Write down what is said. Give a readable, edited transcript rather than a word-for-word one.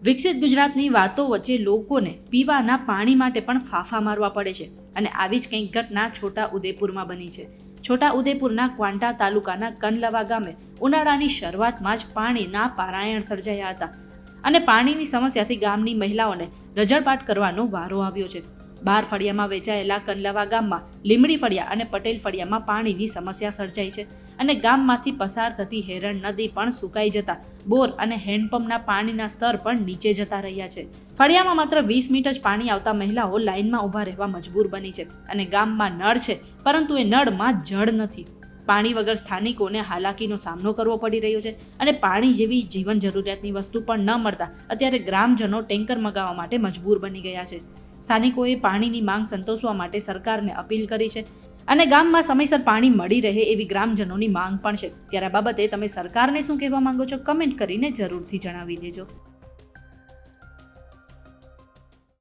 વિકસિત ગુજરાતની વાતો વચ્ચે લોકોને પીવાના પાણી માટે પણ ફાફા મારવા પડે છે અને આવી જ કંઈક ઘટના છોટા ઉદેપુરમાં બની છે. છોટા ઉદેપુરના ક્વાંટા તાલુકાના કનલવા ગામે ઉનાળાની શરૂઆતમાં જ પાણીના પારાયણ સર્જાયા હતા અને પાણીની સમસ્યાથી ગામની મહિલાઓને રઝળપાટ કરવાનો વારો આવ્યો છે. 12 ફળિયામાં વેચાયેલા કનલવા ગામમાં લીમડી ફળિયા અને પટેલ ફળિયામાં પાણીની સમસ્યા સર્જાઈ છે અને ગામમાંથી પસાર થતી હેરણ નદી પણ સુકાઈ જતા બોર અને હેન્ડપંપના પાણીના સ્તર પણ નીચે જતા રહ્યા છે. ફળિયામાં માત્ર 20 મીટર જ પાણી આવતા મહિલાઓ લાઇનમાં ઊભા રહેવા મજબૂર બની છે અને ગામમાં નળ છે પરંતુ એ નળમાં જળ નથી. પાણી વગર સ્થાનિકોને હાલાકીનો સામનો કરવો પડી રહ્યો છે અને પાણી જેવી જીવન જરૂરિયાતની વસ્તુ પણ ન મળતા અત્યારે ગ્રામજનો ટેન્કર મગાવવા માટે મજબૂર બની ગયા છે. સ્થાનિકોએ પાણીની માંગ સંતોષવા માટે સરકારને અપીલ કરી છે અને ગામમાં સમયસર પાણી મળી રહે એવી ગ્રામજનોની માંગ પણ છે. ત્યારે આ બાબતે તમે સરકારને શું કહેવા માંગો છો, કમેન્ટ કરીને જરૂરથી જણાવી દેજો.